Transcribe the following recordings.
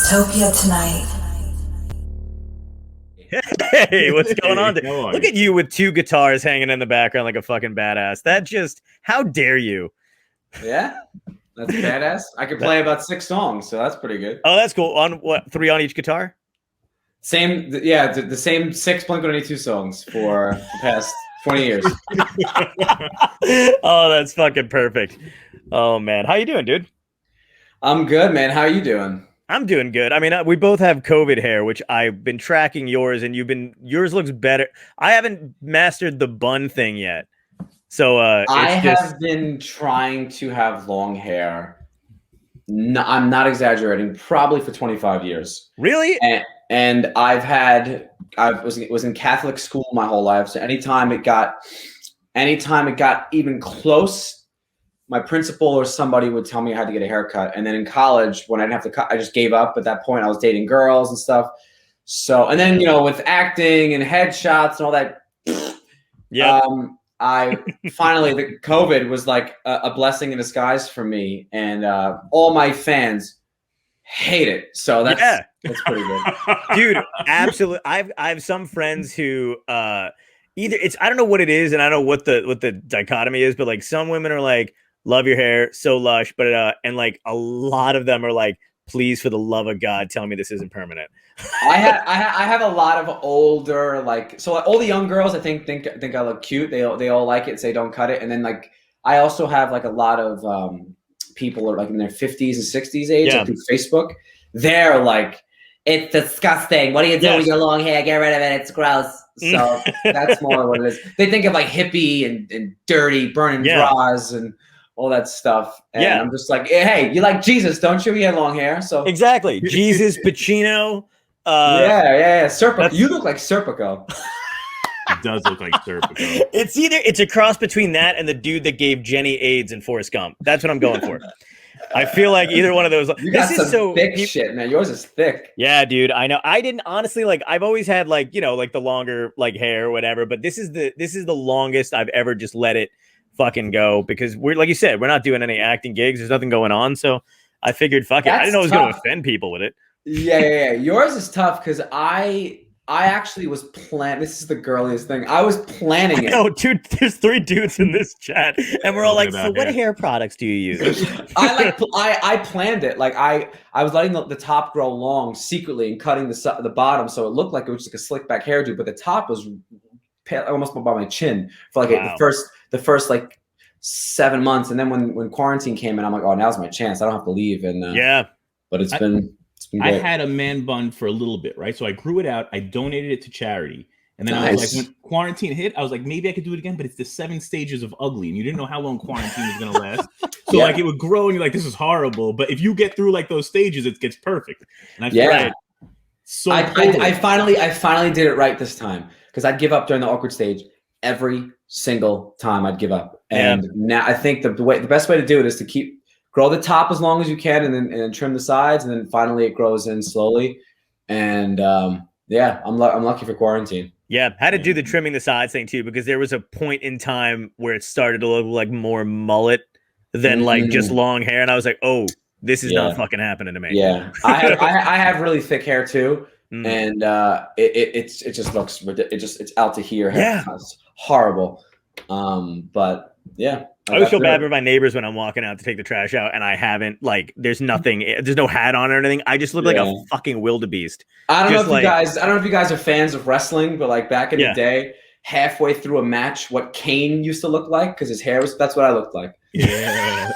Dystopia tonight. Hey, what's going on? Look at you with two guitars hanging in the background like a fucking badass. How dare you? Yeah, that's badass. I could play about 6 songs, so that's pretty good. Oh, that's cool. On what? 3 on each guitar? The same 6 Blink-182 songs for the past 20 years. Oh, that's fucking perfect. Oh man, how you doing, dude? I'm good, man. How are you doing? I'm doing good. I mean, we both have COVID hair, which I've been tracking yours, and yours looks better. I haven't mastered the bun thing yet. So I have been trying to have long hair. No, I'm not exaggerating. Probably for 25 years. Really? And I was in Catholic school my whole life. So anytime it got even close, my principal or somebody would tell me I had to get a haircut. And then in college, when I didn't have to cut, I just gave up. At that point, I was dating girls and stuff. So, and then, with acting and headshots and all that, yeah. I finally, the COVID was like a blessing in disguise for me. And all my fans hate it. So that's pretty good. Dude, absolutely. I have some friends who either I don't know what it is, and I don't know what the dichotomy is, but like some women are like, love your hair, so lush, but and like a lot of them are like, please, for the love of God, tell me this isn't permanent. I have a lot of older, so all the young girls I think I look cute. They all like it, say don't cut it. And then like I also have like a lot of people are like in their 50s and 60s age, like through Facebook. They're like, it's disgusting. What are you doing with your long hair? Get rid of it. It's gross. So that's more what it is. They think of like hippie and dirty, burning bras and all that stuff. And I'm just like, hey, you like Jesus, don't you? He had long hair. So exactly. Jesus, Pacino. Serpico. You look like Serpico. It does look like Serpico. It's a cross between that and the dude that gave Jenny AIDS in Forrest Gump. That's what I'm going for. I feel like either one of those. You got some thick shit, man. Yours is thick. Yeah, dude. I know. I didn't honestly I've always had like the longer hair or whatever, but this is the longest I've ever just let it fucking go, because we're, like you said, we're not doing any acting gigs. There's nothing going on, so I figured fuck it. I didn't know it was going to offend people with it. Yeah. Yours is tough because I actually was this is the girliest thing. I was planning it. No, dude, there's 3 dudes in this chat, and we're all like, so what hair products do you use? I planned it. Like I was letting the top grow long secretly and cutting the bottom so it looked like it was like a slick back hairdo, but the top was almost by my chin for like the first like 7 months. And then when quarantine came in, I'm like, oh, now's my chance. I don't have to leave. And but it's been great. I had a man bun for a little bit, right? So I grew it out. I donated it to charity. And then I was like, when quarantine hit, I was like, maybe I could do it again, but it's the 7 stages of ugly. And you didn't know how long quarantine was going to last. So like it would grow and you're like, this is horrible. But if you get through like those stages, it gets perfect. And I finally did it right this time, because I'd give up during the awkward stage every single time. I'd give up. And now I think the best way to do it is to grow the top as long as you can, and then trim the sides, and then finally it grows in slowly. And I'm lucky for quarantine. Yeah, had to do the trimming the sides thing too, because there was a point in time where it started to look like more mullet than like just long hair, and I was like, oh, this is not fucking happening to me. Yeah, I have really thick hair too, and it just looks ridiculous. It's out to here. Yeah, it's horrible. But yeah. I always feel bad for my neighbors when I'm walking out to take the trash out, and I haven't there's no hat on or anything. I just look like a fucking wildebeest. I don't know if you guys are fans of wrestling, but like back in the day, halfway through a match, what Kane used to look like, because his hair that's what I looked like. Yeah.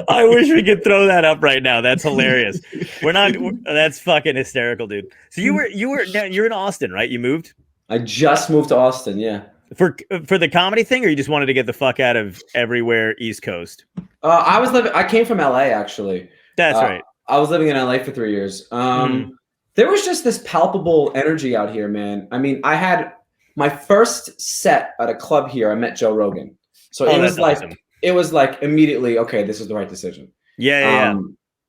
I wish we could throw that up right now. That's hilarious. That's fucking hysterical, dude. So you're in Austin, right? You moved? I just moved to Austin. Yeah. For the comedy thing, or you just wanted to get the fuck out of everywhere East Coast? I came from LA, actually. That's right. I was living in LA for 3 years. There was just this palpable energy out here, man. I mean, I had my first set at a club here. I met Joe Rogan. So it was like awesome. It was like immediately, okay, this is the right decision. Yeah.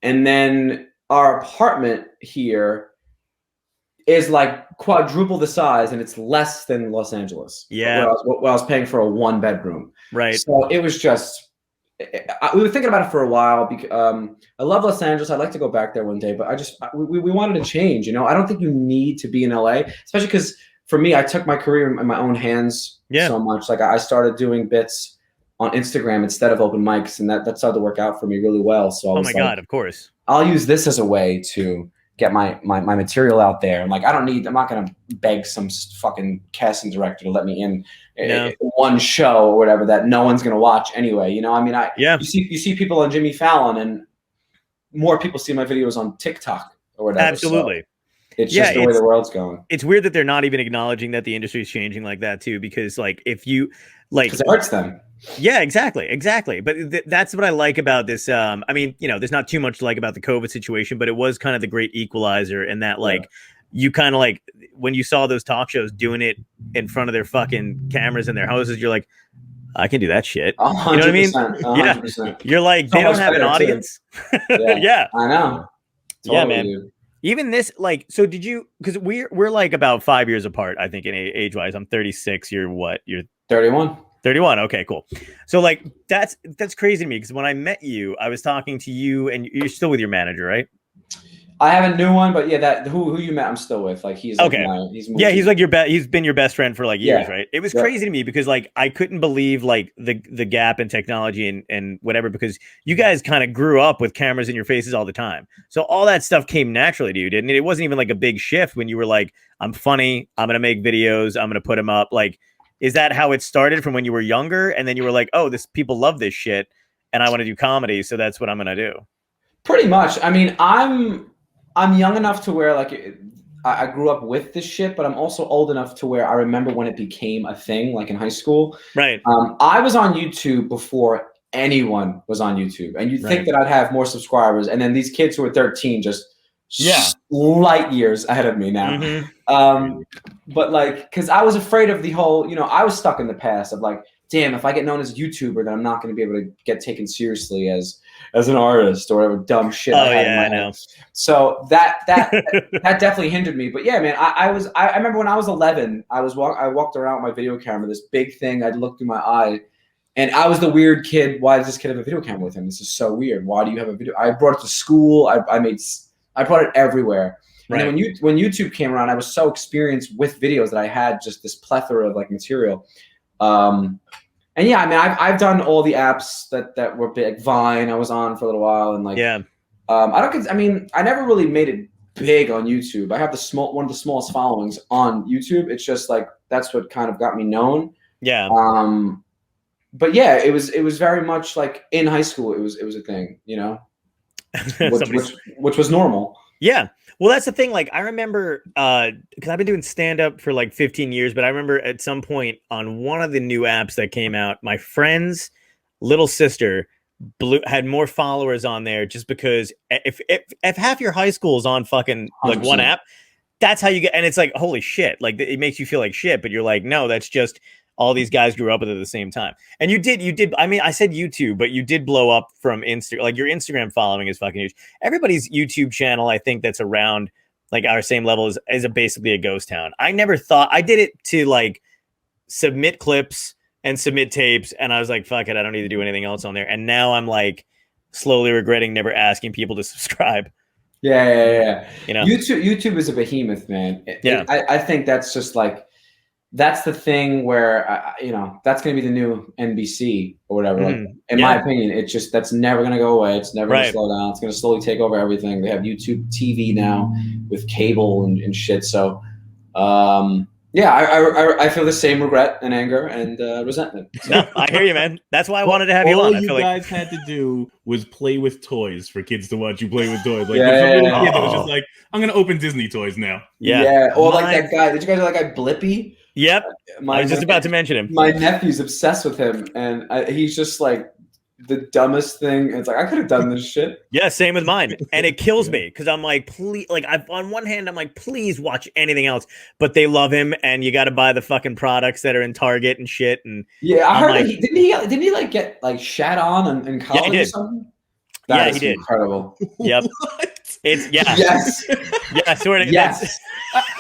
And then our apartment here is like quadruple the size, and it's less than Los Angeles. Yeah. Where I was paying for a 1-bedroom. Right. So it was just we were thinking about it for a while because I love Los Angeles. I'd like to go back there one day, but we wanted to change. You know, I don't think you need to be in LA, especially because for me, I took my career in my own hands so much. Like I started doing bits on Instagram instead of open mics, and that started to work out for me really well. So I was God, of course. I'll use this as a way to get my material out there. And like, I'm not going to beg some fucking casting director to let me in one show or whatever that no one's going to watch anyway. You know, I mean, you see people on Jimmy Fallon, and more people see my videos on TikTok or whatever. Absolutely. So it's just the way the world's going. It's weird that they're not even acknowledging that the industry is changing like that too, because like if you like, because it hurts them. Yeah, exactly. But that's what I like about this. I mean, you know, there's not too much to like about the COVID situation, but it was kind of the great equalizer, and that like you kind of like when you saw those talk shows doing it in front of their fucking cameras in their houses, you're like, I can do that shit. 100%, you know what I mean? 100%. Yeah, you're like they don't have an audience. Yeah, I know. Totally, yeah, man. Dude. Even this, like, so did you? Because we're like about 5 years apart, I think, in age wise. I'm 36. You're what? You're 31. 31. Okay, cool. So like that's crazy to me because when I met you, I was talking to you, and you're still with your manager, right? I have a new one, but yeah, that who you met, I'm still with. Like he's like, okay. He's like he's been your best friend for like years, right? It was crazy to me because like I couldn't believe like the gap in technology and whatever, because you guys kind of grew up with cameras in your faces all the time. So all that stuff came naturally to you, didn't it? It wasn't even like a big shift when you were like, I'm funny, I'm gonna make videos, I'm gonna put them up. Like, is that how it started from when you were younger? And then you were like, oh, this people love this shit and I want to do comedy, so that's what I'm gonna do. Pretty much. I mean, I'm young enough to where like I grew up with this shit, but I'm also old enough to where I remember when it became a thing, like in high school. Right. I was on YouTube before anyone was on YouTube, and you'd think that I'd have more subscribers, and then these kids who are 13 just light years ahead of me now. Mm-hmm. But like, because I was afraid of the whole, you know, I was stuck in the past of like, damn, if I get known as a YouTuber, then I'm not going to be able to get taken seriously as an artist or whatever dumb shit I had in my head. So that definitely hindered me. But yeah, man, I remember when I was 11, I walked around with my video camera, this big thing. I'd look through my eye, and I was the weird kid. Why does this kid have a video camera with him? This is so weird. Why do you have a video? I brought it to school. I brought it everywhere. And then when YouTube came around, I was so experienced with videos that I had just this plethora of like material. And yeah, I mean, I've done all the apps that were big. Vine, I was on for a little while, and like, I never really made it big on YouTube. I have one of the smallest followings on YouTube. It's just like that's what kind of got me known. Yeah. But yeah, it was very much like in high school. It was a thing, you know, which was normal. Yeah. Well, that's the thing. Like, I remember, because I've been doing stand-up for like 15 years, but I remember at some point on one of the new apps that came out, my friend's little sister had more followers on there just because if half your high school is on fucking like 100%. One app, that's how you get. And it's like, holy shit. Like, it makes you feel like shit, but you're like, no, that's just all these guys grew up with it at the same time. And you did. I mean, I said YouTube, but you did blow up from Instagram. Like your Instagram following is fucking huge. Everybody's YouTube channel, I think that's around like our same level is basically a ghost town. I never thought I did it to like submit clips and submit tapes. And I was like, fuck it. I don't need to do anything else on there. And now I'm like slowly regretting never asking people to subscribe. Yeah. You know, YouTube is a behemoth, man. I think that's just like, that's the thing where, you know, that's going to be the new NBC or whatever. Like, in my opinion, that's never going to go away. It's never going to slow down. It's going to slowly take over everything. They have YouTube TV now with cable and shit. So, I feel the same regret and anger and resentment. So. No, I hear you, man. That's why I wanted to have you on. All you guys had to do was play with toys for kids to watch you play with toys. Like, kid that was just like, I'm going to open Disney toys now. Yeah. Or like that guy. Did you guys know that guy Blippy? Yep. I was just about to mention him. My nephew's obsessed with him, and he's just like the dumbest thing. It's like, I could have done this shit. Yeah, same with mine. And it kills me because I'm like, please, like, on one hand, I'm like, please watch anything else. But they love him, and you got to buy the fucking products that are in Target and shit. And yeah, I heard like, didn't he like get like shat on in college or something? That is incredible. Yep. It's yes. Yeah, I swear to yes.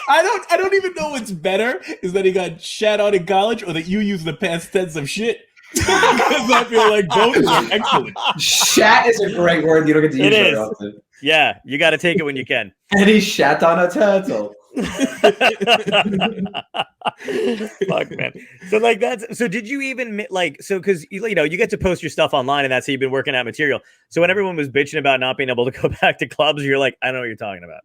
I don't even know what's better is that he got shat on in college or that you use the past tense of shit. Because I feel like both are excellent. Shat is a great word. You don't get to use It very is. often. Yeah, you got to take it when you can. And he shat on a turtle. Fuck, man. So like so did you even like so because you know you get to post your stuff online and that's how you've been working out material. So when everyone was bitching about not being able to go back to clubs, you're like, I don't know what you're talking about.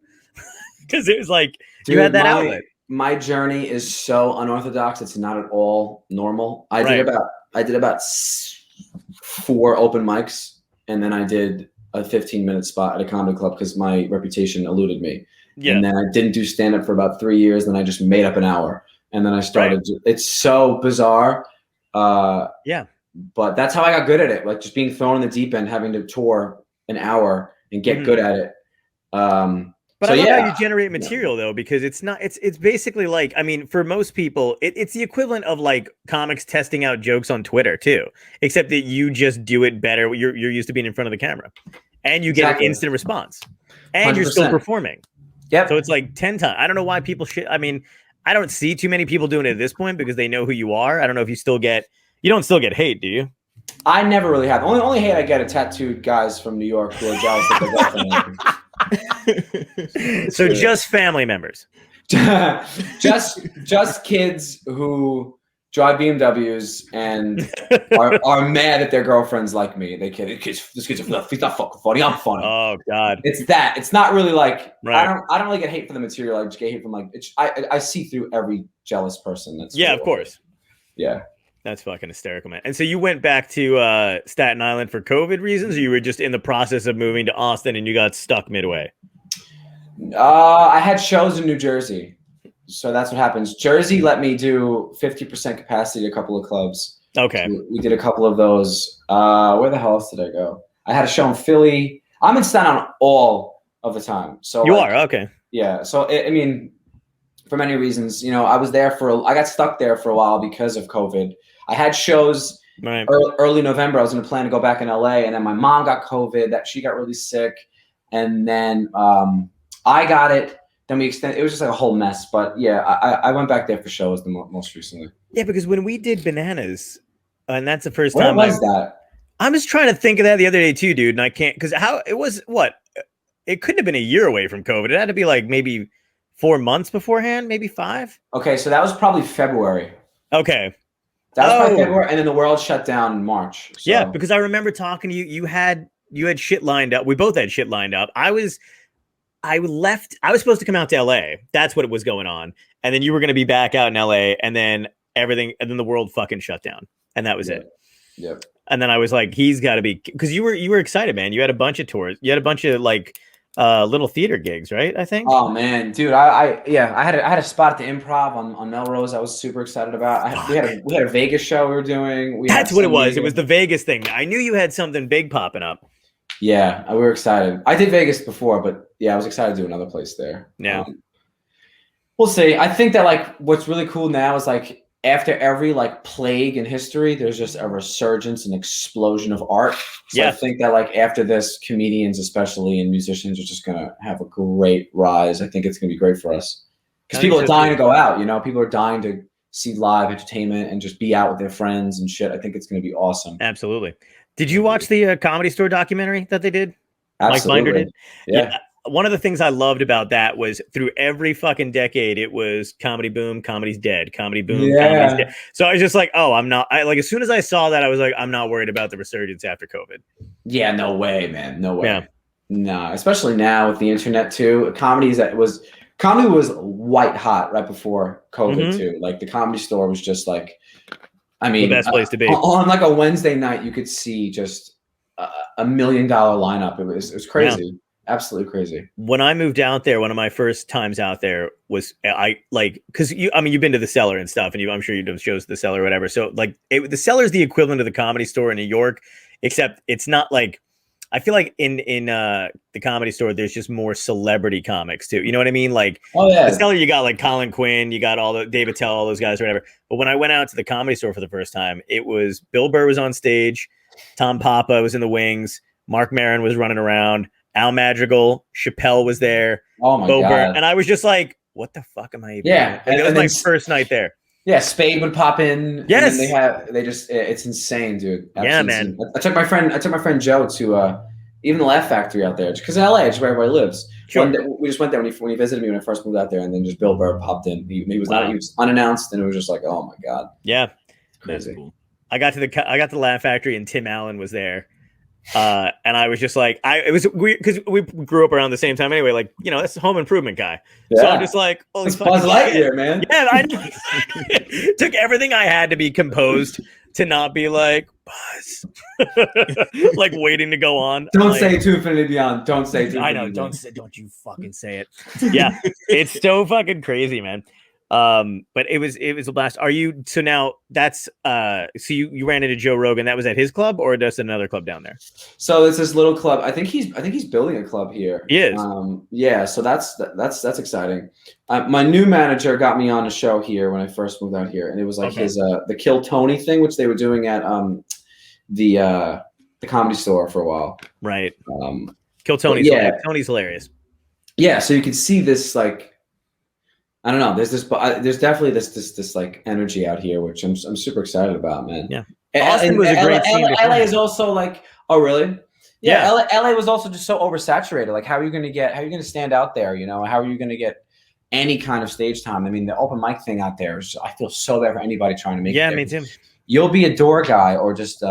Because it was like you had that outlet. My journey is so unorthodox. It's not at all normal. I did about 4 open mics, and then I did a 15-minute spot at a comedy club because my reputation eluded me. Yeah. And then I didn't do stand-up for about 3 years. Then I just made up an hour, and then I started. Right. It's so bizarre. Yeah. But that's how I got good at it. Like just being thrown in the deep end, having to tour an hour and get good at it. But I love how you generate material though, because it's basically like, I mean, for most people, it's the equivalent of like comics testing out jokes on Twitter too, except that you just do it better. You're used to being in front of the camera, and you get an instant response, and 100%. You're still performing. Yep. So it's like 10 times. I don't know why people should. I mean, I don't see too many people doing it at this point because they know who you are. I don't know if you don't still get hate, do you? I never really have. Only hate I get are tattooed guys from New York who are jealous of their girlfriend. So just family members. just kids who drive BMWs and are mad at their girlfriends like me. This kid's he's not fucking funny. I'm funny. Oh God. It's that. It's not really like I don't really get hate for the material. I just get hate from like I see through every jealous person. That's of course. Yeah. That's fucking hysterical, man. And so you went back to Staten Island for COVID reasons, or you were just in the process of moving to Austin and you got stuck midway? I had shows in New Jersey. So that's what happens. Jersey let me do 50% capacity at a couple of clubs. Okay. So we did a couple of those. Where the hell else did I go? I had a show in Philly. I'm in Staten Island all of the time. So you are? Okay. Yeah. So, I mean, for many reasons, you know, I got stuck there for a while because of COVID. I had shows early November. I was going to plan to go back in LA, and then my mom got COVID. That she got really sick, and then I got it. Then we extended. It was just like a whole mess. But yeah, I went back there for shows most recently. Yeah, because when we did Bananas, and that's the first time. Where was that? I'm just trying to think of that the other day too, dude, and I can't because how it was. What it couldn't have been a year away from COVID. It had to be like maybe 4 months beforehand, maybe 5. Okay, so that was probably February. Okay. That was probably February, and then the world shut down in March. So. Yeah, because I remember talking to you. You had shit lined up. We both had shit lined up. I was supposed to come out to LA. That's what was going on. And then you were going to be back out in LA, and then the world fucking shut down. And that was it. Yep. And then I was like, he's got to be, because you were excited, man. You had a bunch of tours. You had a bunch of like little theater gigs, right? I think. Oh man, dude, I had a spot at the Improv on Melrose. I was super excited about. We had a Vegas show we were doing. That's what it was. It was the Vegas thing. I knew you had something big popping up. Yeah, we were excited. I did Vegas before, but yeah, I was excited to do another place there. Yeah, we'll see. I think that like what's really cool now is like after every like plague in history, there's just a resurgence and explosion of art. So yeah. I think that like after this, comedians especially and musicians are just gonna have a great rise. I think it's gonna be great for us because people are dying to go out. You know, people are dying to see live entertainment and just be out with their friends and shit. I think it's gonna be awesome. Absolutely. Did you watch the Comedy Store documentary that they did? Absolutely. Mike Binder did? Yeah. One of the things I loved about that was through every fucking decade, it was comedy boom, comedy's dead, comedy boom, comedy's dead. So I was just like, as soon as I saw that, I was like, I'm not worried about the resurgence after COVID. Yeah, no way, man. No way. Yeah. No, especially now with the internet too. Comedy was white hot right before COVID too. Like the Comedy Store was just like, I mean, the best place to be. On like a Wednesday night, you could see just $1 million lineup. It was crazy. Yeah. Absolutely crazy. When I moved out there, one of my first times out there was because you've been to the Cellar and stuff, and I'm sure you've done shows at the Cellar or whatever. So like the Cellar is the equivalent of the Comedy Store in New York, except it's not like, I feel like in the Comedy Store, there's just more celebrity comics too. You know what I mean? Like, the Cellar, you got like Colin Quinn, you got all the Dave Attell, all those guys or whatever. But when I went out to the Comedy Store for the first time, it was Bill Burr was on stage, Tom Papa was in the wings, Mark Maron was running around, Al Madrigal, Chappelle was there, oh my Bo God. Burr, and I was just like, what the fuck am I even doing? Like, that was my first night there. Yeah, Spade would pop in. Yes. And then it's insane, dude. Absolutely yeah, man. insane. I took my friend Joe to even the Laugh Factory out there, because in LA, it's where everybody lives. Sure. One day, we just went there when he visited me when I first moved out there, and then just Bill Burr popped in. He was Wow. he was unannounced, and it was just like, oh my god. Yeah, crazy. Cool. I got to the Laugh Factory, and Tim Allen was there. And I was just like, it was weird because we grew up around the same time anyway. Like, you know, that's a Home Improvement guy. Yeah. So I'm just like, holy it's Buzz Lightyear, man. Yeah, I know. Took everything I had to be composed to not be like Buzz, like waiting to go on. Don't like, say To Infinity Beyond. Don't say To I know. Don't you fucking say it. Yeah, it's so fucking crazy, man. But it was a blast. Are you so now that's so you ran into Joe Rogan, that was at his club or just another club down there? So it's this little club. I think he's building a club here. He is. Yeah, so that's exciting. My new manager got me on a show here when I first moved out here, and it was like his the Kill Tony thing, which they were doing at the Comedy Store for a while. Right. Kill Tony's Tony's hilarious. Yeah, so you can see this, like, I don't know. There's definitely this like energy out here, which I'm super excited about, man. Yeah, Austin was a great scene. LA is also like, oh really? Yeah. LA was also just so oversaturated. Like, how are you going to stand out there? You know, how are you going to get any kind of stage time? I mean, the open mic thing out there is, I feel so bad for anybody trying to make it. Yeah, me too. You'll be a door guy or just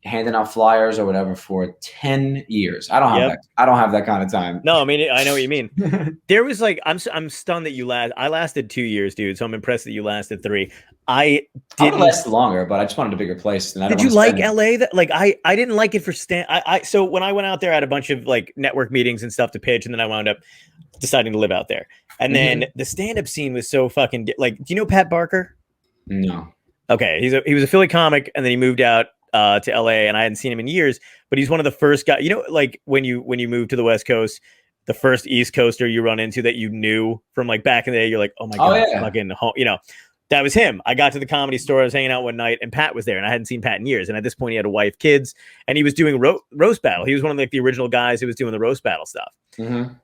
handing out flyers or whatever for 10 years. I don't have that kind of time. No, I mean, I know what you mean. There was like, I'm stunned that I lasted 2 years, dude. So I'm impressed that you lasted 3. I didn't last longer, but I just wanted a bigger place. And did you like LA? That like, I didn't like it for so when I went out there, I had a bunch of like network meetings and stuff to pitch. And then I wound up deciding to live out there. And then the stand-up scene was so fucking like, do you know Pat Barker? No. Okay. He was a Philly comic, and then he moved out to LA, and I hadn't seen him in years, but he's one of the first guys, you know, like when you move to the West Coast, the first East Coaster you run into that you knew from like back in the day, you're like, oh my God, fucking home, you know, that was him. I got to the Comedy Store, I was hanging out one night, and Pat was there, and I hadn't seen Pat in years. And at this point he had a wife, kids, and he was doing roast battle. He was one of like the original guys who was doing the roast battle stuff.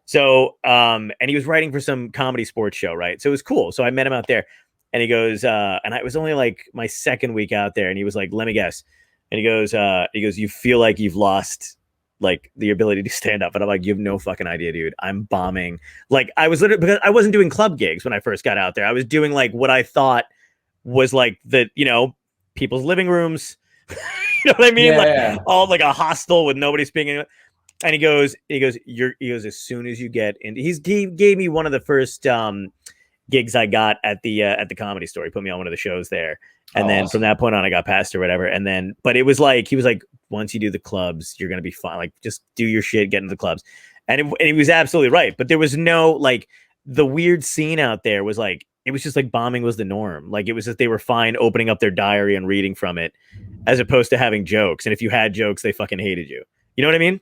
So, and he was writing for some comedy sports show. Right. So it was cool. So I met him out there, and he goes, and I was only like my second week out there, and he was like, let me guess. And he goes, you feel like you've lost like the ability to stand up. And I'm like, you have no fucking idea, dude. I'm bombing. Like, I was literally, because I wasn't doing club gigs when I first got out there. I was doing like what I thought was like the, you know, people's living rooms. You know what I mean? All like a hostel with nobody speaking. And he goes, as soon as you get in, he gave me one of the first gigs I got at the Comedy Store. He put me on one of the shows there. And then from that point on, I got passed or whatever. And then, but it was like, he was like, once you do the clubs, you're going to be fine. Like, just do your shit, get into the clubs. And he was absolutely right. But there was no, like, the weird scene out there was like, it was just like bombing was the norm. Like, it was just, they were fine opening up their diary and reading from it, as opposed to having jokes. And if you had jokes, they fucking hated you. You know what I mean?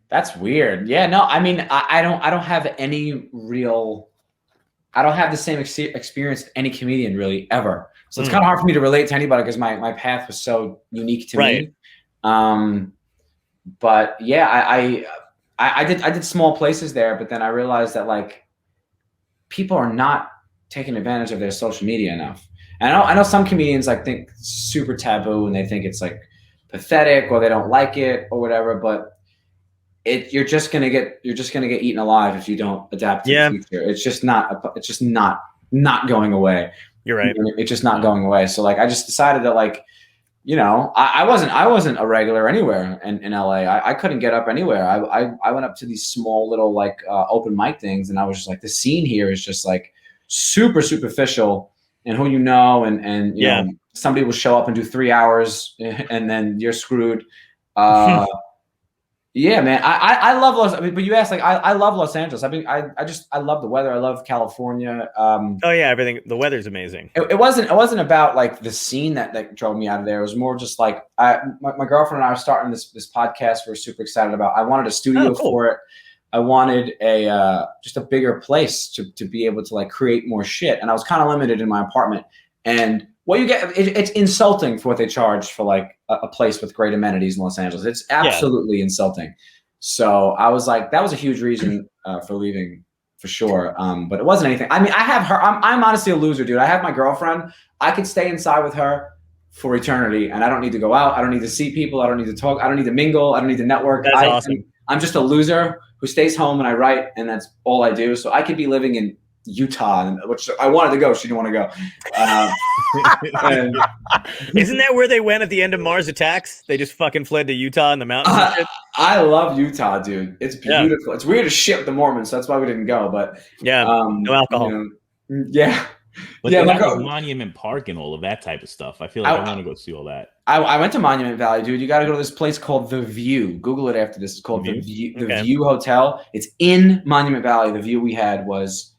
That's weird. Yeah, no, I mean, I don't have any real, I don't have the same experience as any comedian really ever. So it's kind of hard for me to relate to anybody because my path was so unique to me. But yeah, I did small places there, but then I realized that like people are not taking advantage of their social media enough. And I know some comedians like think super taboo and they think it's like pathetic or they don't like it or whatever, but you're just gonna get eaten alive if you don't adapt to the future. It's just not going away. You're right. It's just not going away. So like, I just decided that like, you know, I wasn't a regular anywhere in LA. I couldn't get up anywhere. I went up to these small little like open mic things, and I was just like, the scene here is just like super superficial, and who you know, and you know, somebody will show up and do 3 hours, and then you're screwed. Yeah, man. I love but you asked, like, I love Los Angeles. I mean, I love the weather. I love California. Oh yeah, everything. The weather's amazing. It wasn't about like the scene that drove me out of there. It was more just like my girlfriend and I are starting this podcast. We're super excited about. I wanted a studio for it. I wanted just a bigger place to be able to like create more shit. And I was kind of limited in my apartment. And what you get, it's insulting for what they charge for like a place with great amenities in Los Angeles. It's absolutely insulting. So I was like, that was a huge reason for leaving for sure. But it wasn't anything. I mean, I have her. I'm honestly a loser, dude. I have my girlfriend. I could stay inside with her for eternity, and I don't need to go out. I don't need to see people. I don't need to talk. I don't need to mingle. I don't need to network. That's awesome. I'm just a loser who stays home and I write, and that's all I do. So I could be living in Utah, which I wanted to go. She didn't want to go. And isn't that where they went at the end of Mars Attacks? They just fucking fled to Utah in the mountains. I love Utah, dude. It's beautiful. Yeah. It's weird as shit with the Mormons, so that's why we didn't go. But yeah, no alcohol. Yeah. But yeah, like Monument Park and all of that type of stuff. I feel like I want to go see all that. I went to Monument Valley, dude. You got to go to this place called The View. Google it after this. It's called The View Hotel. It's in Monument Valley. The view we had was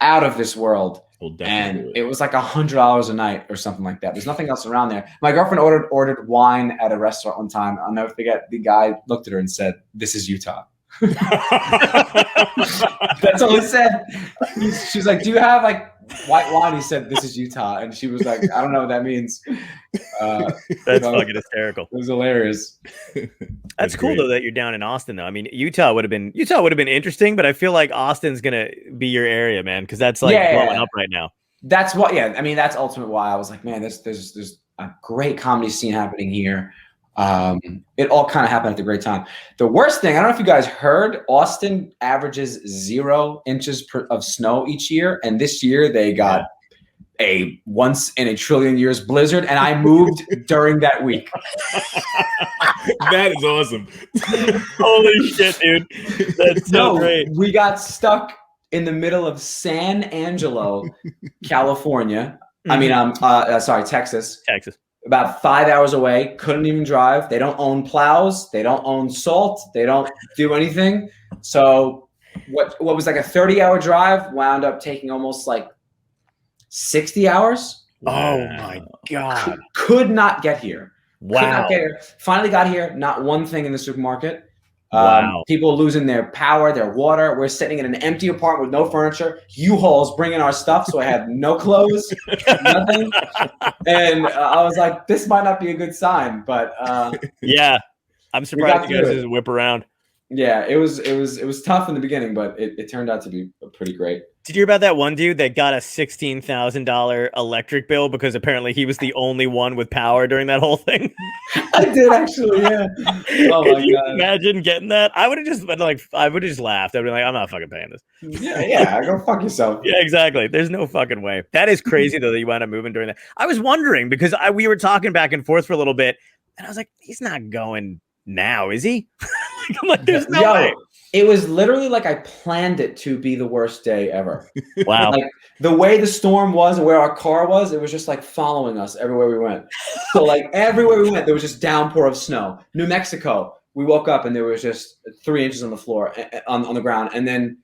out of this world, and it was like $100 a night or something like that. There's nothing else around there. My girlfriend ordered wine at a restaurant one time. I'll never forget. The guy looked at her and said, "This is Utah." That's all he said. She's like, "Do you have like white wine?" He said, "This is Utah," and she was like, "I don't know what that means." That's fucking hysterical. It was hilarious. That's cool though that you're down in Austin though. I mean, Utah would have been interesting, but I feel like Austin's gonna be your area, man, because that's like blowing up right now. That's what. Yeah, I mean, that's ultimately why I was like, man, there's a great comedy scene happening here. It all kind of happened at the great time. The worst thing, I don't know if you guys heard, Austin averages 0 inches of snow each year, and this year they got a once in a trillion years blizzard, and I moved during that week. That is awesome. Holy shit, dude. That's so great. We got stuck in the middle of San Angelo, California. I mean, Texas. About 5 hours away, couldn't even drive. They don't own plows. They don't own salt. They don't do anything. So what was like a 30-hour drive wound up taking almost like 60 hours. Oh my God. Could not get here. Wow. Could not get here. Finally got here. Not one thing in the supermarket. Wow. People losing their power, their water. We're sitting in an empty apartment with no furniture. U-Hauls bringing our stuff, so I had no clothes, nothing. And I was like, this might not be a good sign, but yeah, I'm surprised you guys didn't whip around. Yeah, it was tough in the beginning, but it turned out to be pretty great. Did you hear about that one dude that got a $16,000 electric bill because apparently he was the only one with power during that whole thing? I did actually, yeah. Oh my God! Imagine getting that. I would have just laughed. I'd be like, I'm not fucking paying this. Yeah. Go fuck yourself. Yeah, exactly. There's no fucking way. That is crazy though that you wound up moving during that. I was wondering because we were talking back and forth for a little bit, and I was like, he's not going now, is he? I'm like, there's no way. It was literally like I planned it to be the worst day ever. Wow. Like the way the storm was and where our car was, it was just like following us everywhere we went. So like everywhere we went, there was just downpour of snow. New Mexico, we woke up and there was just 3 inches on the floor, on the ground, and then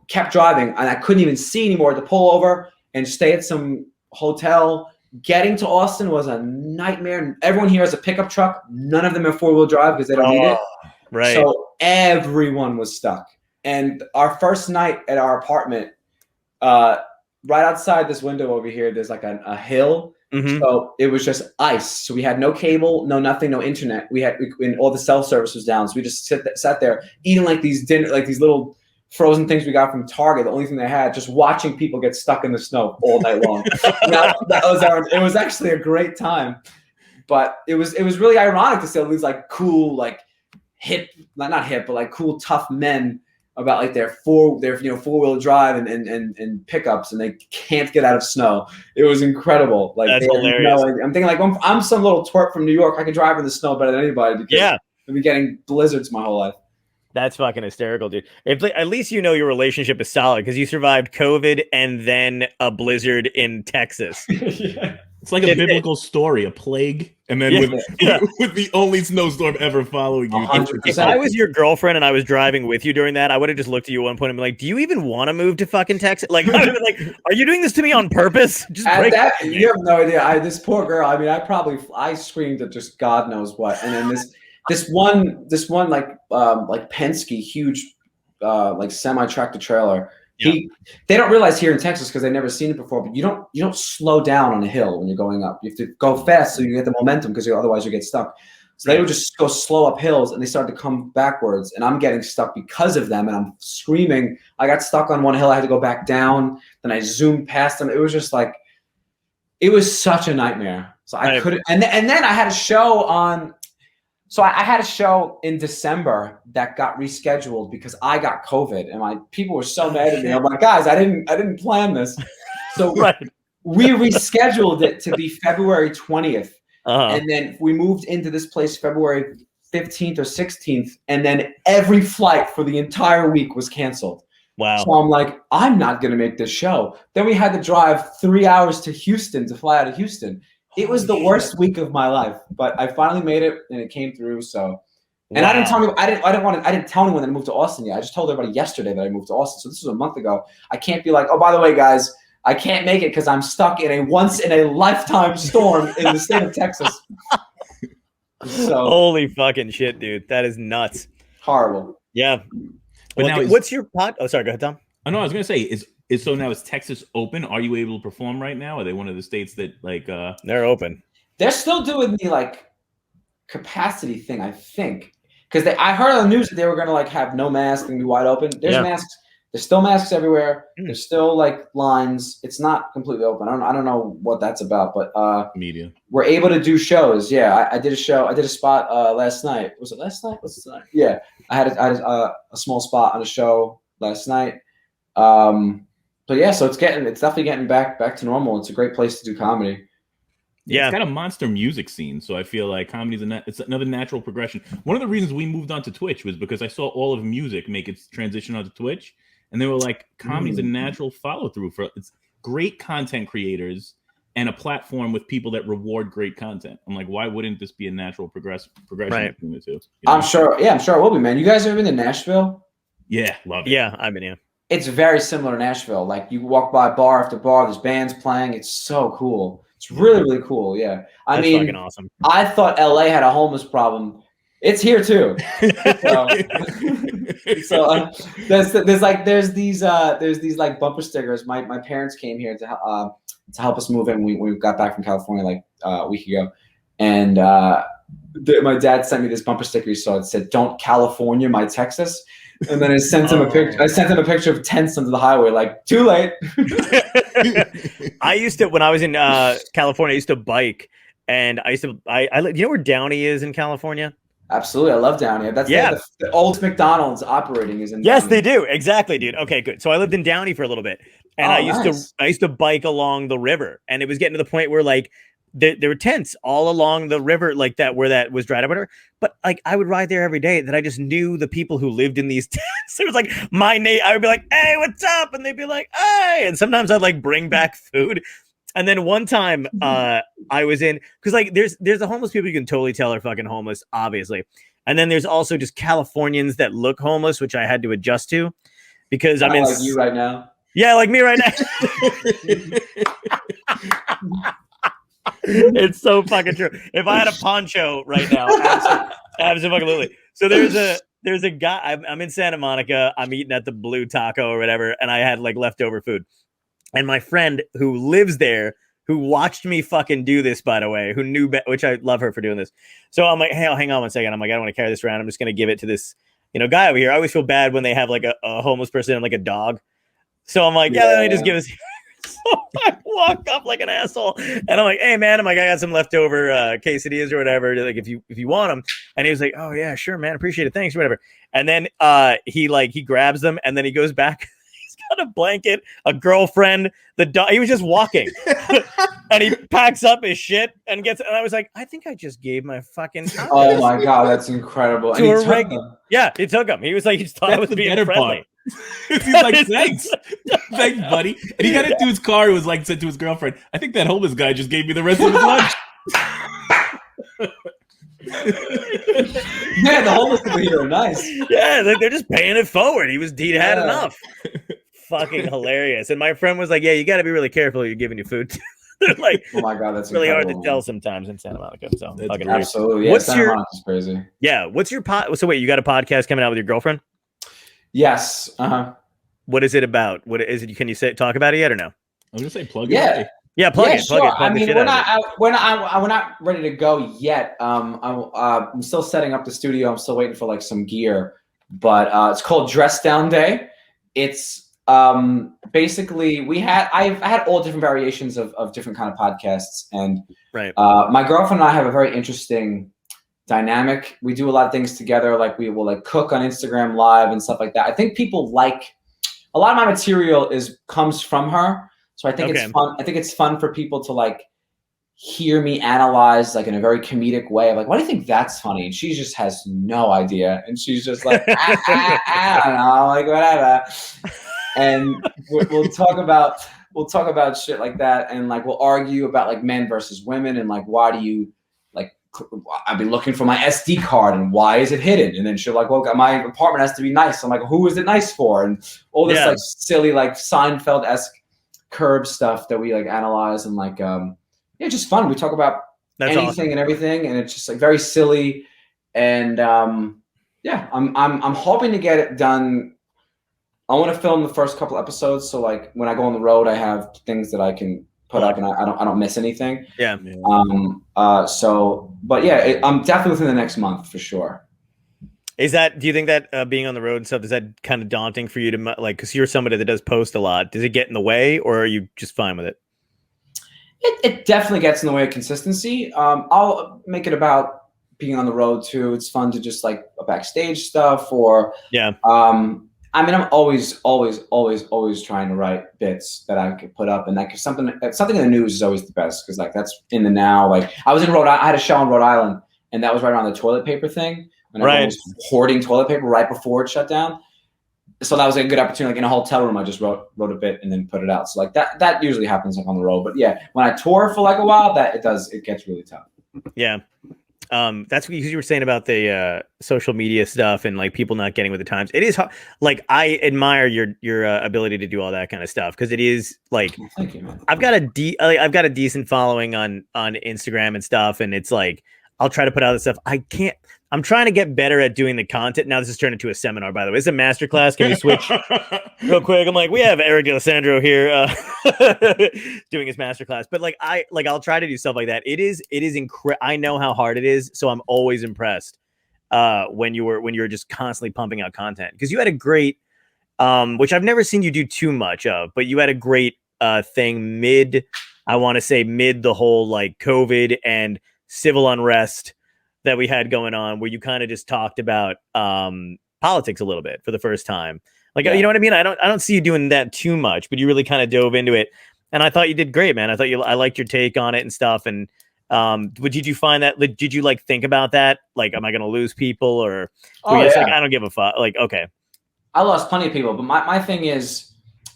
kept driving. And I couldn't even see anymore to pull over and stay at some hotel. Getting to Austin was a nightmare. Everyone here has a pickup truck. None of them have 4-wheel drive because they don't need it. Right. So everyone was stuck. And our first night at our apartment, right outside this window over here, there's like a hill. Mm-hmm. So it was just ice. So we had no cable, no nothing, no internet. And all the cell service was down. So we just sat there eating like these little frozen things we got from Target. The only thing they had, just watching people get stuck in the snow all night long. It was actually a great time. But it was really ironic to see all these like cool, like hip, not hip, but like cool, tough men about like their 4-wheel drive and pickups, and they can't get out of snow. It was incredible. Like, that's hilarious. I'm thinking like, I'm some little twerp from New York. I can drive in the snow better than anybody because I've been getting blizzards my whole life. That's fucking hysterical, dude. At least you know your relationship is solid because you survived COVID and then a blizzard in Texas. Yeah. It's like a biblical story, a plague, and then with the only snowstorm ever following you. 100%. If I was your girlfriend and I was driving with you during that, I would have just looked at you at one point and been like, do you even want to move to fucking Texas? Like, I would have been like, are you doing this to me on purpose? Just break that, you have no idea. This poor girl, I mean, I screamed at just God knows what. And then this one like Penske huge like semi-tractor trailer. They don't realize here in Texas because they've never seen it before, but you don't slow down on a hill when you're going up. You have to go fast so you get the momentum because otherwise you get stuck. So they would just go slow up hills, and they started to come backwards, and I'm getting stuck because of them, and I'm screaming. I got stuck on one hill. I had to go back down. Then I zoomed past them. It was just like, it was such a nightmare. So I couldn't. And then I had a show on. So I had a show in December that got rescheduled because I got COVID, and my people were so mad at me. I'm like, guys, I didn't plan this. So we rescheduled it to be February 20th. And then we moved into this place February 15th or 16th. And then every flight for the entire week was canceled. Wow. So I'm like, I'm not going to make this show. Then we had to drive 3 hours to Houston to fly out of Houston. It was the worst week of my life, but I finally made it and it came through. So, and I didn't tell anyone, I didn't tell anyone that I moved to Austin yet. I just told everybody yesterday that I moved to Austin. So this was a month ago. I can't be like, oh, by the way, guys, I can't make it because I'm stuck in a once in a lifetime storm in the state of Texas. So holy fucking shit, dude. That is nuts. Horrible. Yeah. But now what's your pod? Oh, sorry. Go ahead, Tom. I know. I was gonna say so now is Texas open? Are you able to perform right now? Are they one of the states that like they're open? They're still doing the like capacity thing, I think, because I heard on the news that they were gonna like have no mask and be wide open. There's masks. There's still masks everywhere. There's still like lines. It's not completely open. I don't know what that's about, but media. We're able to do shows. Yeah, I did a show. I did a spot last night. Was it last night? What's tonight? Yeah, I had a small spot on a show last night. But yeah, so it's definitely getting back to normal. It's a great place to do comedy. Yeah, it's got a monster music scene, so I feel like comedy's it's another natural progression. One of the reasons we moved on to Twitch was because I saw all of music make its transition onto Twitch, and they were like, comedy's a natural follow through for it's great content creators and a platform with people that reward great content. I'm like, why wouldn't this be a natural progression between the two? You know? I'm sure it will be, man. You guys ever been to Nashville? Yeah, love it. Yeah, I've been here. It's very similar to Nashville. Like you walk by bar after bar, there's bands playing. It's so cool. It's really, really cool. Yeah. That's fucking awesome. I thought LA had a homeless problem. It's here too. There's these like bumper stickers. My parents came here to help us move in. We got back from California like a week ago, and my dad sent me this bumper sticker he saw. It said, "Don't California my Texas." And then I sent him a picture. I sent him a picture of tents under the highway. Like, too late. I used to, when I was in California, I used to bike, and I used to. You know where Downey is in California? Absolutely, I love Downey. That's the old McDonald's operating is in. Yes, Downey. they do. Exactly, dude. Okay, good. So I lived in Downey for a little bit, and I used to bike along the river, and it was getting to the point where like there were tents all along the river, like that where that was dried up, whatever. But like I would ride there every day. That I just knew the people who lived in these tents. It was like my name. I would be like, "Hey, what's up?" And they'd be like, "Hey." And sometimes I'd like bring back food. And then one time, I was in because like there's the homeless people you can totally tell are fucking homeless, obviously. And then there's also just Californians that look homeless, which I had to adjust to because I'm in like you right now. Yeah, like me right now. It's so fucking true. If I had a poncho right now, absolutely. So there's a guy. I'm in Santa Monica. I'm eating at the Blue Taco or whatever, and I had like leftover food. And my friend who lives there, who watched me fucking do this, by the way, who knew, which I love her for doing this. So I'm like, hey, hang on one second. I'm like, I don't want to carry this around. I'm just going to give it to this, guy over here. I always feel bad when they have like a homeless person and like a dog. So I'm like, let me just give this. So I walk up like an asshole, and I'm like, "Hey, man," I'm like, "I got some leftover quesadillas or whatever. Like, if you want them." And he was like, "Oh yeah, sure, man, appreciate it, thanks, whatever." And then he grabs them, and then he goes back. He's got a blanket, a girlfriend, the dog. He was just walking, and he packs up his shit and gets. And I was like, I think I just gave my fucking. Oh my god, that's incredible! And he took them. Yeah, he took them. He was like, he just thought I was being friendly. Part. He's like, thanks, buddy. And he got into his car. It was like said to his girlfriend, "I think that homeless guy just gave me the rest of his lunch." Yeah, the homeless people here are nice. Yeah, they're just paying it forward. He'd had enough. Fucking hilarious. And my friend was like, "Yeah, you got to be really careful. You're giving your food." They're like, oh my god, that's really hard to tell sometimes in Santa Monica. So fucking absolutely, yeah. Santa Monica's crazy. Yeah, what's your So wait, you got a podcast coming out with your girlfriend? Yes. What is it about? What is it? Can you talk about it yet or no? I'm gonna say plug it. Yeah, plug Yeah, it. sure. Plug I the mean, shit we're out of it. not we're not ready to go yet. I'm still setting up the studio. I'm still waiting for like some gear, but it's called Dress Down Day. It's basically I've had all different variations of different kind of podcasts, and Right. my girlfriend and I have a very interesting dynamic. We do a lot of things together. Like we will like cook on Instagram Live and stuff like that. I think people like a lot of my material comes from her. So I think it's fun. I think it's fun for people to like hear me analyze like in a very comedic way of like, why do you think that's funny? And she just has no idea. And she's just like, I don't know, like whatever. And we'll talk about shit like that. And like, we'll argue about like men versus women. And like, why do you like, I've been looking for my SD card and why is it hidden? And then she'll like, well, my apartment has to be nice. I'm like, who is it nice for? And all this like silly, like Seinfeld-esque curb stuff that we like analyze and like just fun. We talk about anything and everything, and it's just like very silly. And I'm hoping to get it done. I want to film the first couple episodes, so like when I go on the road, I have things that I can put up, and I don't miss anything. Yeah. But yeah, I'm definitely within the next month for sure. Do you think that being on the road and stuff, is that kind of daunting for you to like, because you're somebody that does post a lot, does it get in the way or are you just fine with it? It definitely gets in the way of consistency. I'll make it about being on the road too. It's fun to just like backstage stuff or, I mean, I'm always trying to write bits that I could put up, and like something in the news is always the best. Cause like that's in the now, like I was in I had a show in Rhode Island, and that was right around the toilet paper thing. And I was hoarding toilet paper right before it shut down. So that was a good opportunity. Like in a hotel room, I just wrote a bit and then put it out. So like that usually happens like on the road. But yeah, when I tour for like a while, it gets really tough. Yeah. That's because you were saying about the social media stuff and like people not getting with the times. It is hard. Like I admire your ability to do all that kind of stuff, because it is like, thank you, man. I've got a decent following on Instagram and stuff, and it's like I'll try to put out the stuff. I'm trying to get better at doing the content. Now this has turned into a seminar, by the way. It's a masterclass. Can we switch real quick? I'm like, we have Eric D'Alessandro here doing his masterclass. But like I'll try to do stuff like that. It is incredible. I know how hard it is, so I'm always impressed when you're just constantly pumping out content. Because you had a great, which I've never seen you do too much of, but you had a great thing mid the whole like COVID and civil unrest that we had going on, where you kind of just talked about politics a little bit for the first time. Like, you know what I mean? I don't see you doing that too much, but you really kind of dove into it. And I thought you did great, man. I liked your take on it and stuff. And did you find that, like, did you like think about that? Like, am I going to lose people, or like, I don't give a fuck? Like, okay. I lost plenty of people, but my thing is,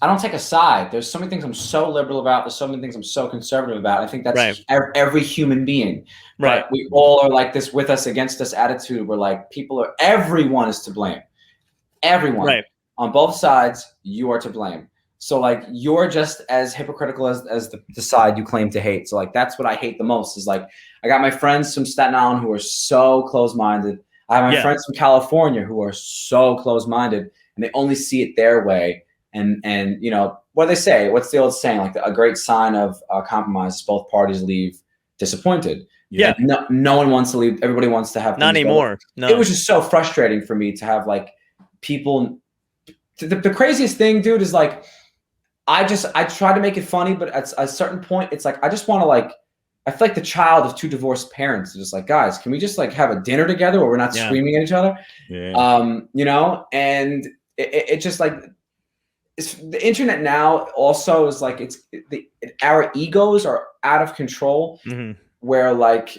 I don't take a side. There's so many things I'm so liberal about. There's so many things I'm so conservative about. I think that's every human being. Right. But we all are like this with us, against us attitude. We're like, everyone is to blame. Everyone. Right. On both sides, you are to blame. So like, you're just as hypocritical as the side you claim to hate. So like, that's what I hate the most, is like, I got my friends from Staten Island who are so close-minded. I have my friends from California who are so close-minded, and they only see it their way. And you know what they say? What's the old saying? Like a great sign of compromise is both parties leave disappointed. Yeah. No one wants to leave. Everybody wants to have. Not anymore. No. It was just so frustrating for me to have like people. The craziest thing, dude, is like I try to make it funny, but at a certain point, it's like I just want to like. I feel like the child of two divorced parents. Just like, guys, can we just like have a dinner together where we're not screaming at each other? Yeah. You know, and it just like. The internet now also is like our egos are out of control. Mm-hmm. Where like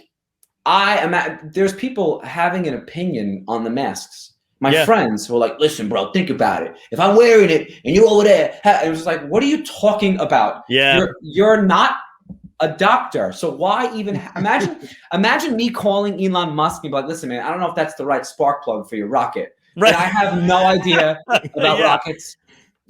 there's people having an opinion on the masks. My friends who are like, listen, bro, think about it. If I'm wearing it and you're over there, it was like, what are you talking about? Yeah, you're not a doctor, so why even imagine me calling Elon Musk and be like, listen, man, I don't know if that's the right spark plug for your rocket. Right. And I have no idea about rockets.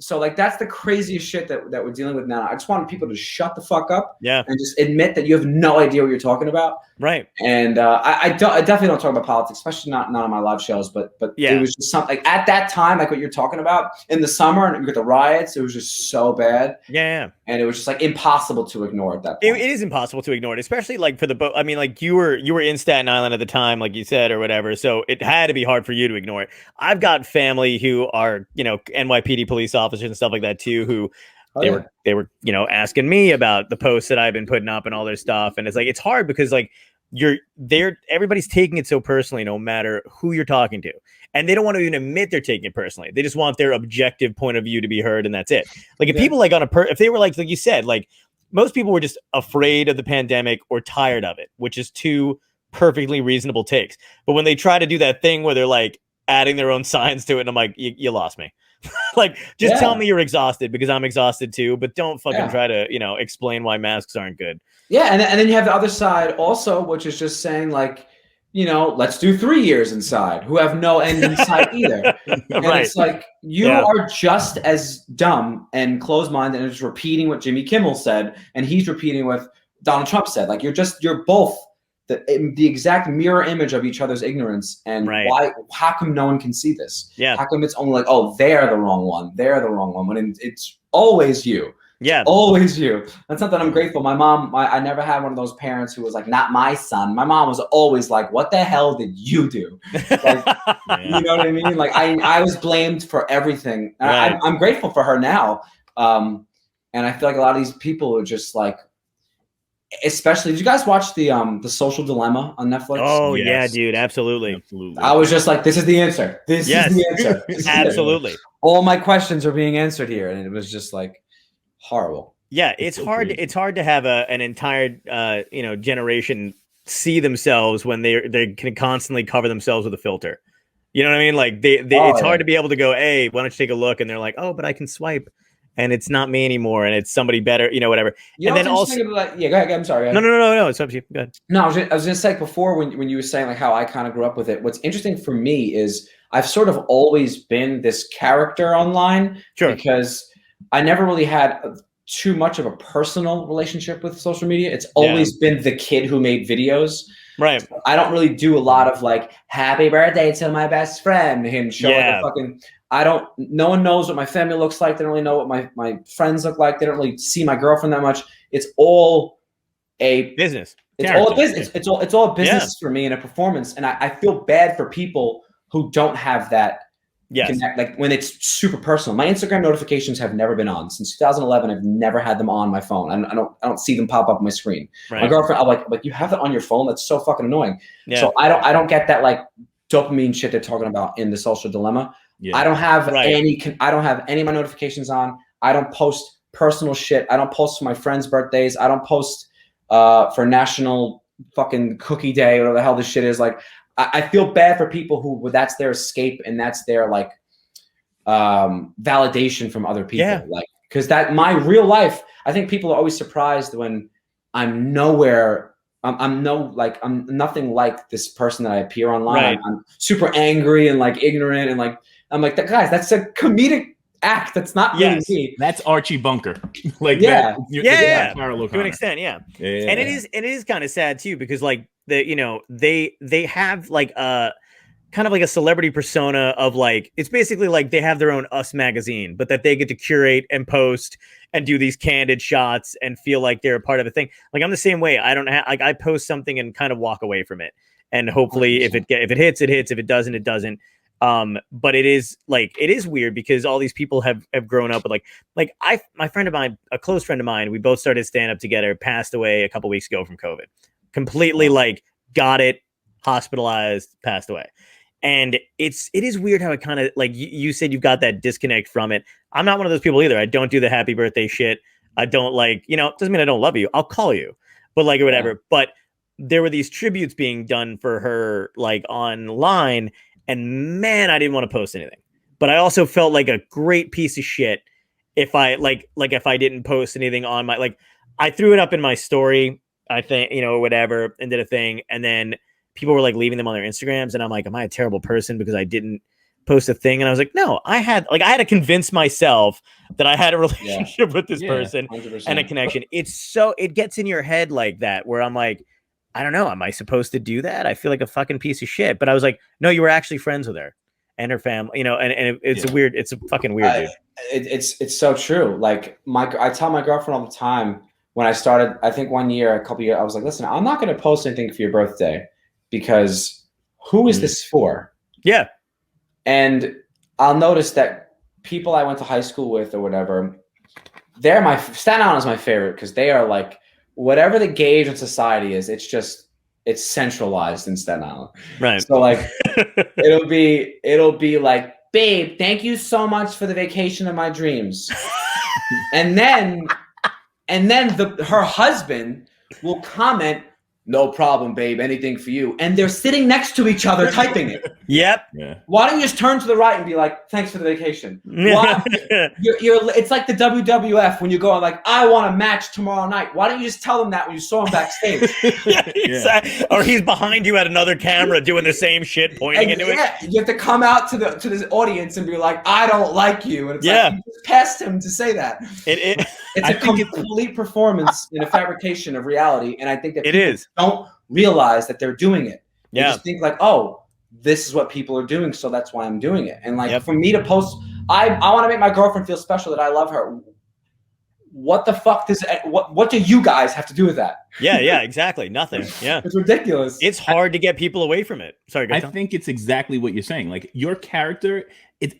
So like that's the craziest shit that we're dealing with now. I just want people to shut the fuck up Yeah. and just admit that you have no idea what you're talking about. Right. And I definitely don't talk about politics, especially not on my live shows. But Yeah. it was just something like at that time, like what you're talking about in the summer, and you get the riots. It was just so bad. Yeah. And it was just like impossible to ignore at that point. It is impossible to ignore it, especially like for the boat. I mean, like you were in Staten Island at the time, like you said, or whatever. So it had to be hard for you to ignore it. I've got family who are, NYPD police officers and stuff like that too, who they were, asking me about the posts that I've been putting up and all their stuff. And it's like, it's hard because like everybody's taking it so personally, no matter who you're talking to. And they don't want to even admit they're taking it personally. They just want their objective point of view to be heard, and that's it. Like if people like if they were like you said, like most people were just afraid of the pandemic or tired of it, which is two perfectly reasonable takes. But when they try to do that thing where they're like adding their own signs to it, and I'm like, you lost me. Like, just tell me you're exhausted because I'm exhausted too, but don't fucking try to, explain why masks aren't good. Yeah, and then you have the other side also, which is just saying like, let's do 3 years inside, who have no end in sight either. And it's like, you are just as dumb and closed-minded and just repeating what Jimmy Kimmel said, and he's repeating what Donald Trump said. Like, you're both the exact mirror image of each other's ignorance. And how come no one can see this? Yeah. How come it's only like, oh, they're the wrong one, when it's always you. Yeah. Always you. That's something I'm grateful. My mom, I never had one of those parents who was like, not my son. My mom was always like, what the hell did you do? Like, you know what I mean? Like I was blamed for everything. And I'm grateful for her now. And I feel like a lot of these people are just like, especially, did you guys watch the Social Dilemma on Netflix? Oh yeah, dude. Absolutely. I was just like, this is the answer. This is the answer. Absolutely. All my questions are being answered here. And it was just like, horrible. Yeah, it's hard. It's hard to have an entire generation see themselves when they can constantly cover themselves with a filter. You know what I mean? Like it's hard to be able to go, hey, why don't you take a look? And they're like, oh, but I can swipe, and it's not me anymore, and it's somebody better. Whatever. And then also, go ahead. I'm sorry. No. It's up to you. Go ahead. No, I was gonna say before when you were saying like how I kind of grew up with it. What's interesting for me is I've sort of always been this character online, because I never really had too much of a personal relationship with social media. It's always been the kid who made videos. Right. So I don't really do a lot of like, happy birthday to my best friend, him showing the fucking, no one knows what my family looks like. They don't really know what my friends look like. They don't really see my girlfriend that much. It's all a business. It's all a business. It's all a business for me and a performance. And I feel bad for people who don't have that. Like when it's super personal. My Instagram notifications have never been on since 2011. I've never had them on my phone. I don't see them pop up on my screen. Right. My girlfriend, I'm like, you have that on your phone? That's so fucking annoying. Yeah. So I don't get that like dopamine shit they're talking about in the Social Dilemma. Yeah. I don't have any of my notifications on. I don't post personal shit. I don't post for my friends' birthdays. I don't post for National fucking Cookie Day, whatever the hell this shit is. Like, I feel bad for people who that's their escape and that's their like validation from other people. Yeah. Like, because that my real life, I think people are always surprised when I'm nowhere. I'm nothing like this person that I appear online. Right. I'm super angry and like ignorant and like I'm like, guys, that's a comedic act. That's not really me. That's Archie Bunker. Like to an extent, yeah. And it is kind of sad too, because like they have like a kind of like a celebrity persona of like, it's basically like they have their own Us magazine, but that they get to curate and post and do these candid shots and feel like they're a part of a thing. Like I'm the same way. I don't have like I post something and kind of walk away from it, and hopefully 100%. If it hits, it hits. If it doesn't, it doesn't. But it is weird because all these people have grown up with like my friend of mine, a close friend of mine, we both started stand up together, passed away a couple weeks ago from COVID. Completely like got it, hospitalized, passed away. And it is weird how it kind of like you said you've got that disconnect from it. I'm not one of those people either. I don't do the happy birthday shit. I don't like, it doesn't mean I don't love you. I'll call you, but like or whatever. Yeah. But there were these tributes being done for her like online, and man, I didn't want to post anything. But I also felt like a great piece of shit if I like if I didn't post anything on my like I threw it up in my story, I think, or whatever, and did a thing, and then people were like leaving them on their Instagrams, and I'm like, am I a terrible person because I didn't post a thing, and I was like, no, I had to convince myself that I had a relationship with this person 100%. and a connection. It gets in your head like that, where I'm like, I don't know, am I supposed to do that? I feel like a fucking piece of shit. But I was like, no, you were actually friends with her and her family, it's a weird, it's a fucking weird, dude. It's so true. Like I tell my girlfriend all the time when I started, I think a couple years, I was like, listen, I'm not going to post anything for your birthday because who is this for? Yeah. And I'll notice that people I went to high school with or whatever, Staten Island is my favorite because they are like, whatever the gauge in society is, it's centralized in Staten Island. Right. So like, it'll be like, babe, thank you so much for the vacation of my dreams. and then her husband will comment, no problem, babe, anything for you. And they're sitting next to each other typing it. Yep. Yeah. Why don't you just turn to the right and be like, thanks for the vacation? It's like the WWF when you go like, I want a match tomorrow night. Why don't you just tell them that when you saw him backstage? Yeah. Or he's behind you at another camera doing the same shit, pointing into it. You have to come out to the audience and be like, I don't like you. And it's like, you just passed him to say that. It's a complete performance in a fabrication of reality. And I think that people don't realize that they're doing it. They just think like, oh, this is what people are doing, so that's why I'm doing it. And like for me to post, I want to make my girlfriend feel special that I love her. What the fuck what do you guys have to do with that? Yeah, exactly. Nothing. Yeah. It's ridiculous. It's hard to get people away from it. Sorry, I think it's exactly what you're saying. Like your character,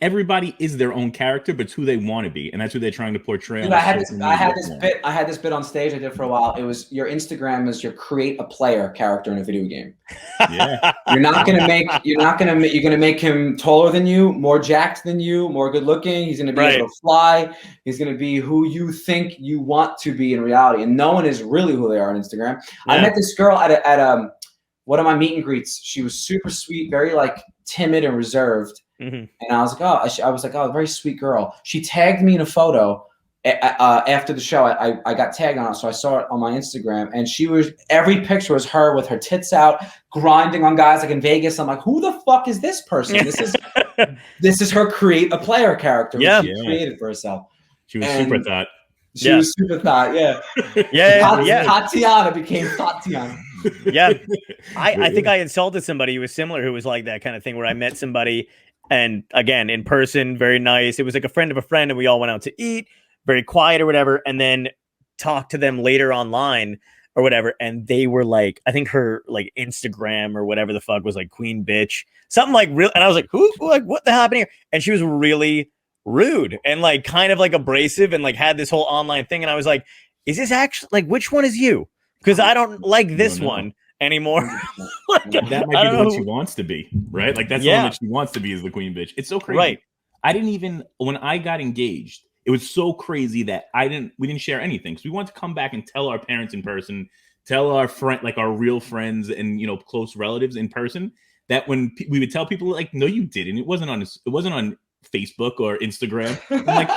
everybody is their own character, but it's who they want to be, and that's who they're trying to portray. Dude, I had this bit on stage I did for a while. It was your Instagram is your create a player character in a video game. Yeah. You're gonna make him taller than you, more jacked than you, more good looking. He's gonna be able to fly. He's gonna be who you think you want to be in reality, and no one is really who they are on Instagram. Yeah. I met this girl at one of my meet and greets. She was super sweet, very like timid and reserved. Mm-hmm. And I was like, oh, very sweet girl. She tagged me in a photo after the show. I got tagged on it, so I saw it on my Instagram. And every picture was her with her tits out, grinding on guys like in Vegas. I'm like, who the fuck is this person? This is her create a player character. Which she created for herself. She was super thought. She was super thought. Yeah. Tatiana became Tatiana. Yeah. I think I insulted somebody who was similar, who was like that kind of thing, where I met somebody. And again, in person, very nice. It was like a friend of a friend, and we all went out to eat, very quiet or whatever, and then talked to them later online or whatever. And they were like, I think her like Instagram or whatever the fuck was like queen bitch, something like real. And I was like, who? Like, what the hell happened here? And she was really rude and like kind of like abrasive and like had this whole online thing. And I was like, is this actually like, which one is you? Because I don't like this one anymore. Like, that might be the one she wants to be, right? Like that's the one that she wants to be, is the queen bitch. It's so crazy. Right. When I got engaged, it was so crazy that we didn't share anything. So we wanted to come back and tell our parents in person, tell our friend, like our real friends and close relatives in person, that when we would tell people like, no, you didn't. It wasn't on Facebook or Instagram. I'm like,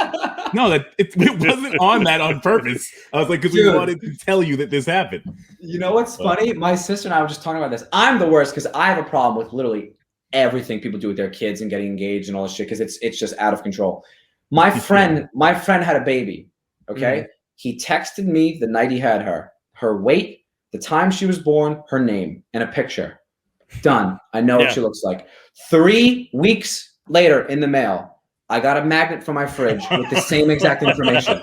no, it wasn't on that on purpose. I was like, because we wanted to tell you that this happened. You know what's funny? My sister and I were just talking about this. I'm the worst because I have a problem with literally everything people do with their kids and getting engaged and all this shit because it's just out of control. My friend had a baby. Okay, he texted me the night he had her weight, the time she was born, her name, and a picture. Done. I know what she looks like. 3 weeks later in the mail, I got a magnet for my fridge with the same exact information.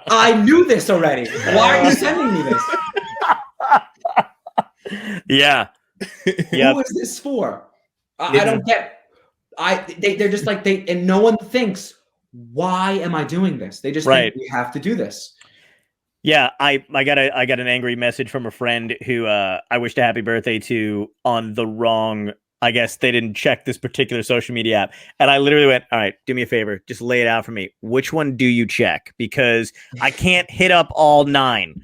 I knew this already. Why are you sending me this? Yeah. Who is this for? I don't get. They're just like and no one thinks, why am I doing this? They just think we have to do this. Yeah, I got an angry message from a friend who I wished a happy birthday to on the wrong. I guess they didn't check this particular social media app. And I literally went, all right, do me a favor. Just lay it out for me. Which one do you check? Because I can't hit up all 9.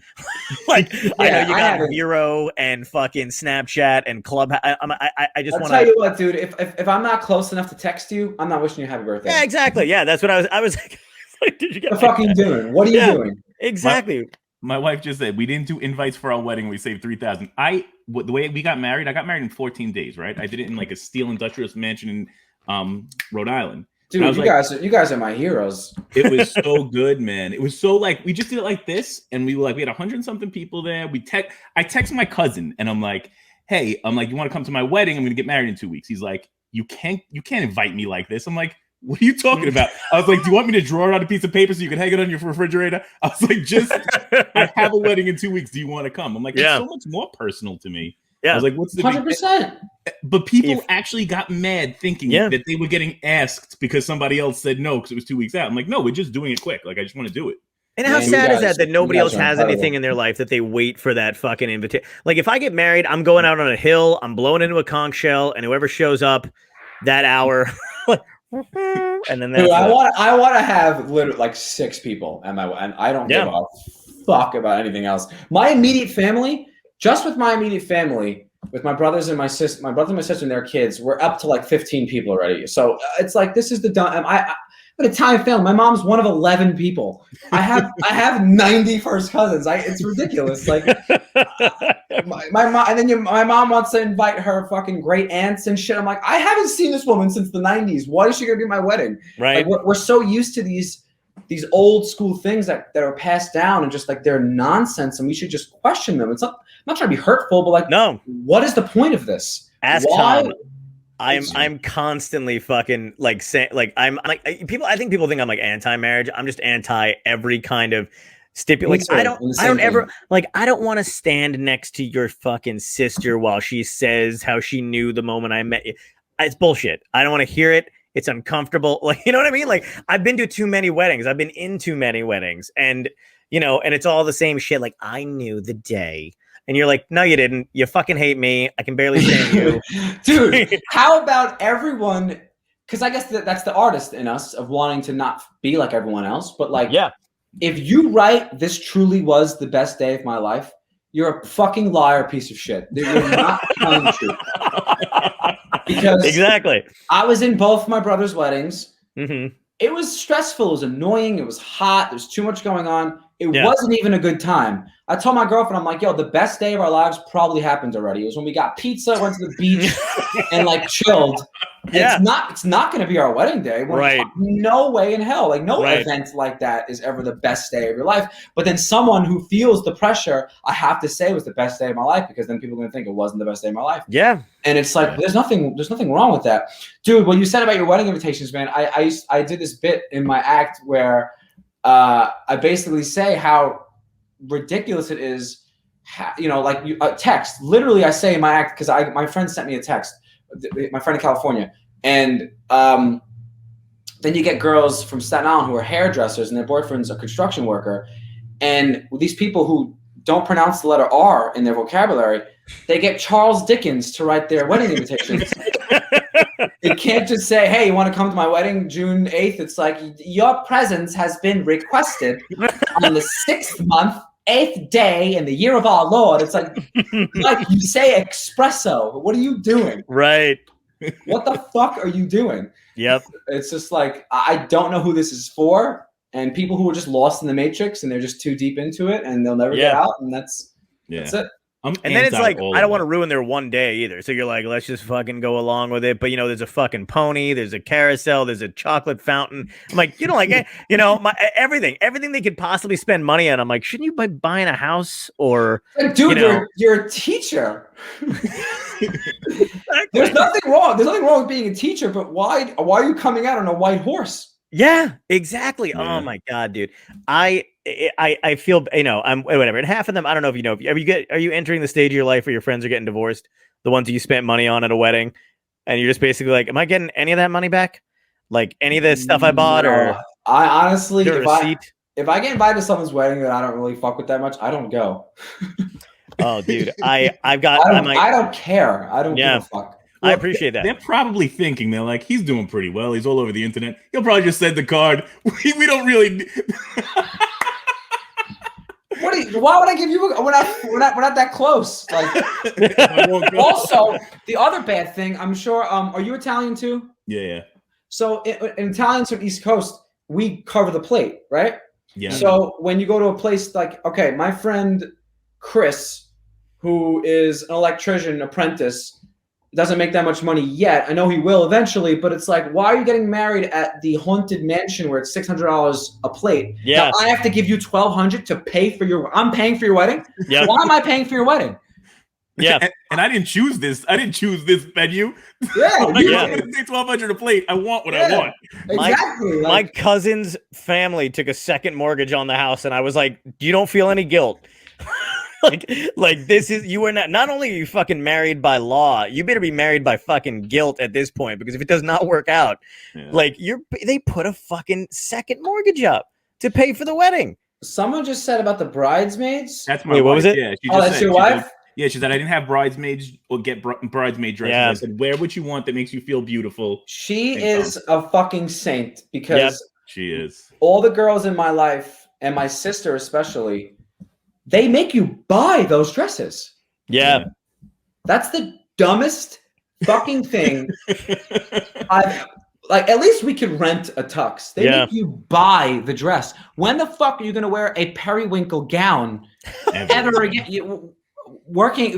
Like, I know you got Vero and fucking Snapchat and Club. I just want to tell you what, dude, if I'm not close enough to text you, I'm not wishing you a happy birthday. Yeah, exactly. Yeah, that's what I was like, did you get what the fuck are you doing? What are you doing? Exactly. My wife just said we didn't do invites for our wedding. We saved $3,000. The way we got married, I got married in 14 days, right? I did it in like a steel industrial mansion in Rhode Island. Dude, you guys are my heroes. It was so good, man. It was so like we just did it like this, and we had 100-something people there. I text my cousin, and I'm like, "Hey, I'm like, you want to come to my wedding? I'm going to get married in 2 weeks." He's like, "You can't invite me like this." I'm like, "What are you talking about?" I was like, "Do you want me to draw it on a piece of paper so you can hang it on your refrigerator?" I was like, I have a wedding in 2 weeks. Do you want to come?" I'm like, "It's so much more personal to me." Yeah. I was like, "What's the 100%?" But people actually got mad thinking that they were getting asked because somebody else said no because it was 2 weeks out. I'm like, no, we're just doing it quick. Like, I just want to do it. And how sad is that nobody else has anything in their life that they wait for that fucking invitation? Like, if I get married, I'm going out on a hill, I'm blowing into a conch shell, and whoever shows up that hour, and then that's I want to have literally like 6 people at my wedding, and I don't give a fuck about anything else. My immediate family, just with my immediate family, with my brothers and my sister, and their kids, we're up to like 15 people already. So it's like, this is the done. I'm an Italian family. My mom's one of 11 people. I have 90 first cousins. It's ridiculous. Like my mom, and then my mom wants to invite her fucking great aunts and shit. I'm like, I haven't seen this woman since the 90s. Why is she gonna be at my wedding? Right. Like, we're so used to these old school things that are passed down and just like they're nonsense, and we should just question them. It's not. I'm not trying to be hurtful, but like, no. What is the point of this? Ask Tom. I'm constantly fucking like saying, like, I'm like, people. I think people think I'm like anti-marriage. I'm just anti every kind of stipulate. Like, I don't ever like. I don't want to stand next to your fucking sister while she says how she knew the moment I met you. It's bullshit. I don't want to hear it. It's uncomfortable. Like, you know what I mean? Like, I've been to too many weddings. I've been in too many weddings, and and it's all the same shit. Like, I knew the day. And you're like, no, you didn't. You fucking hate me. I can barely stand you. Dude, how about everyone? Because I guess that's the artist in us of wanting to not be like everyone else. But like, if you write, "This truly was the best day of my life," you're a fucking liar, piece of shit. You're not telling the truth. Because exactly. I was in both my brother's weddings. Mm-hmm. It was stressful. It was annoying. It was hot. There's too much going on. It wasn't even a good time. I told my girlfriend, I'm like, yo, the best day of our lives probably happened already. It was when we got pizza, went to the beach, and like chilled. And it's not going to be our wedding day. Right. No way in hell. Like, no event like that is ever the best day of your life. But then someone who feels the pressure, I have to say, was the best day of my life, because then people are going to think it wasn't the best day of my life. Yeah. And it's like, there's nothing wrong with that. Dude, what you said about your wedding invitations, man, I did this bit in my act where I basically say how ridiculous it is. Like a text. Literally, I say in my act, because my friend sent me a text, my friend in California, and then you get girls from Staten Island who are hairdressers and their boyfriend's a construction worker, and these people who don't pronounce the letter R in their vocabulary, they get Charles Dickens to write their wedding invitations. It can't just say, "Hey, you want to come to my wedding June 8th?" It's like, "Your presence has been requested on the 6th month, 8th day in the year of our Lord." It's like you say espresso. What are you doing? Right. What the fuck are you doing? Yep. It's just like, I don't know who this is for, and people who are just lost in the matrix and they're just too deep into it and they'll never get out, and that's it. And then it's like, I don't want to ruin their one day either. So you're like, let's just fucking go along with it. But, there's a fucking pony, there's a carousel, there's a chocolate fountain. I'm like, you don't like it? Everything they could possibly spend money on. I'm like, shouldn't you be buying a house or, dude, you're a teacher. There's nothing wrong. There's nothing wrong with being a teacher, but why are you coming out on a white horse? Yeah, exactly. Yeah. Oh my God, dude. I feel, I'm whatever. And half of them, I don't know if you know, are you entering the stage of your life where your friends are getting divorced? The ones that you spent money on at a wedding, and you're just basically like, am I getting any of that money back? Like any of the stuff I bought, or I honestly, if I get invited to someone's wedding that I don't really fuck with that much, I don't go. Oh, dude, I don't care. I don't give a fuck. I appreciate that. They're probably thinking, they're like, he's doing pretty well. He's all over the internet. He'll probably just send the card. We don't really. Why would I give you? We're not that close. Like, also, the other bad thing, I'm sure. Are you Italian too? Yeah. So in Italians from East Coast, we cover the plate, right? Yeah. So when you go to a place like, okay, my friend Chris, who is an electrician apprentice, doesn't make that much money yet. I know he will eventually, but it's like, why are you getting married at the haunted mansion where it's $600 a plate? Yeah. Now I have to give you $1,200 to pay for your. I'm paying for your wedding. Yeah. Why am I paying for your wedding? Yeah. And I didn't choose this. I didn't choose this venue. Yeah. Like, I'm gonna pay $1,200 a plate. I want what I want. Exactly. My cousin's family took a second mortgage on the house, and I was like, "You don't feel any guilt." like this is, you are not only are you fucking married by law, you better be married by fucking guilt at this point, because if it does not work out, like they put a fucking second mortgage up to pay for the wedding. Someone just said about the bridesmaids. That's my Wait, wife. what was it? Yeah, That's your wife? Yeah, she said I didn't have bridesmaids or get bridesmaid dresses. Yeah. I said, wear what you want that makes you feel beautiful. She is a fucking saint, because she is. All the girls in my life, and my sister especially, they make you buy those dresses. Yeah. That's the dumbest fucking thing. Like, at least we could rent a tux. They make you buy the dress. When the fuck are you going to wear a periwinkle gown ever again?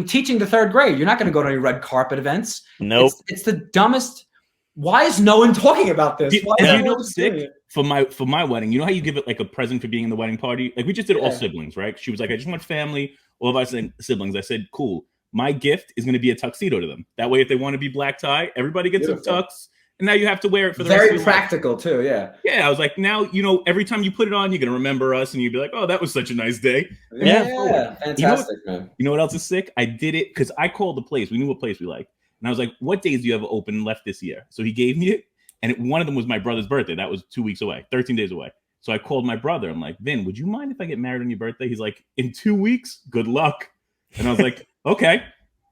Teaching the third grade. You're not going to go to any red carpet events. Nope. It's the dumbest. Why is no one talking about this? Why is no one doing it? For my wedding, you know how you give it like a present for being in the wedding party? Like, we just did all siblings, right? She was like, I just want family, all of our siblings. I said, cool. My gift is going to be a tuxedo to them. That way, if they want to be black tie, everybody gets a tux. And now you have to wear it for the rest of your life. Very practical too, yeah. Yeah, I was like, now, every time you put it on, you're going to remember us, and you'd be like, oh, that was such a nice day. Yeah, fantastic, man. You know what else is sick? I did it because I called the place. We knew what place we liked. And I was like, what days do you have open left this year? So he gave me it, and one of them was my brother's birthday. That was 2 weeks away, 13 days away. So I called my brother. I'm like, Vin, would you mind if I get married on your birthday? He's like, in 2 weeks? Good luck. And I was like, okay.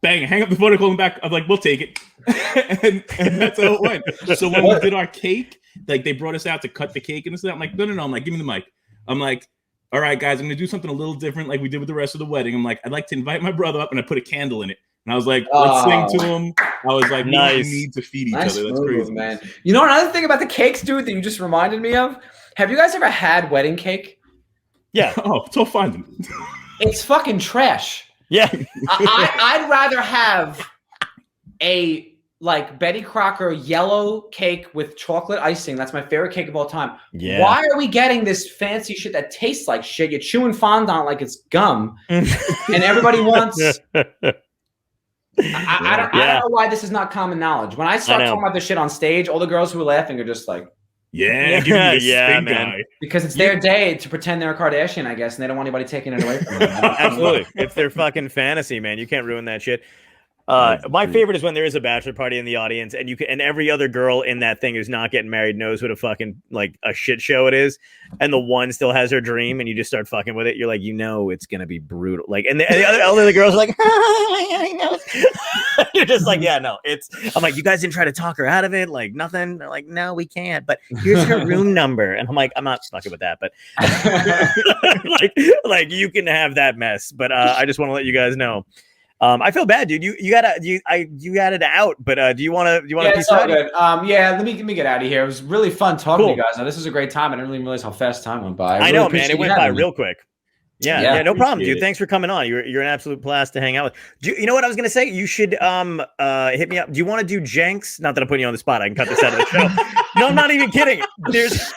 Bang, hang up the phone and call him back. I'm like, we'll take it. and that's how it went. So when we did our cake, like, they brought us out to cut the cake and stuff. I'm like, no. I'm like, give me the mic. I'm like, all right, guys, I'm going to do something a little different like we did with the rest of the wedding. I'm like, I'd like to invite my brother up, and I put a candle in it. And I was like, let's sing to him. I was like, nice. We need to feed each other. That's crazy, man. You know, another thing about the cakes, dude, that you just reminded me of? Have you guys ever had wedding cake? Yeah. Oh, so fun. It's fucking trash. Yeah. I'd rather have a Betty Crocker yellow cake with chocolate icing. That's my favorite cake of all time. Yeah. Why are we getting this fancy shit that tastes like shit? You're chewing fondant like it's gum, and everybody wants. I don't know why this is not common knowledge. When I start talking about this shit on stage, all the girls who are laughing are just like, man. Guy. Because it's their day to pretend they're a Kardashian, I guess, and they don't want anybody taking it away from them. Absolutely. It's their fucking fantasy, man. You can't ruin that shit. My favorite is when there is a bachelor party in the audience, and every other girl in that thing who's not getting married knows what a fucking a shit show it is, and the one still has her dream, and you just start fucking with it. You're like, it's gonna be brutal. And the other girls are like, I know. You're just like, yeah, no. I'm like, you guys didn't try to talk her out of it, like nothing. They're like, no, we can't. But here's her room number, and I'm like, I'm not fucking with that, but like you can have that mess. But I just want to let you guys know. I feel bad, dude. You got it out, but do you want to? Yeah, it's all good. Let me get out of here. It was really fun talking to you guys. Now, this was a great time. I didn't really realize how fast time went by. I know, man. It went by real quick. Yeah, no problem, dude. Thanks for coming on. You're an absolute blast to hang out with. You know what I was gonna say? You should hit me up. Do you want to do Jenks? Not that I'm putting you on the spot. I can cut this out of the show. No, I'm not even kidding. There's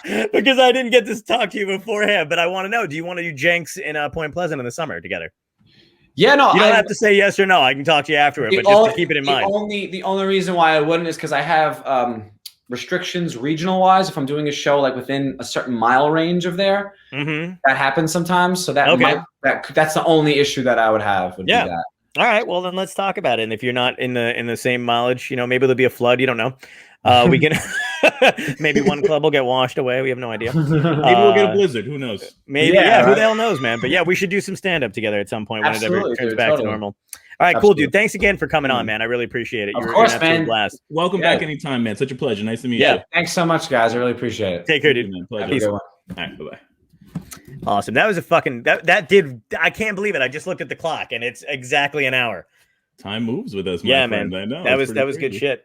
because I didn't get to talk to you beforehand, but I want to know. Do you want to do Jenks in Point Pleasant in the summer together? Yeah, no. You don't have to say yes or no. I can talk to you afterward, but just to keep it in mind. The only reason why I wouldn't is because I have restrictions regional wise. If I'm doing a show within a certain mile range of there, that happens sometimes. So that's the only issue that I would have. Would be that. All right. Well, then let's talk about it. And if you're not in the same mileage, maybe there'll be a flood. You don't know. We can maybe one club will get washed away. We have no idea. Maybe we'll get a blizzard. Who knows? Maybe. Yeah. Who the hell knows, man? But yeah, we should do some stand up together at some point when it ever turns back to normal. All right, cool, dude. Thanks again for coming on, man. I really appreciate it. Of course, man. Blast. Welcome back anytime, man. Such a pleasure. Nice to meet you. Thanks so much, guys. I really appreciate it. Take care, dude. Pleasure. All right, bye-bye. Awesome. That was a fucking that did. I can't believe it. I just looked at the clock and it's exactly an hour. Time moves with us, man. I know. That was good shit.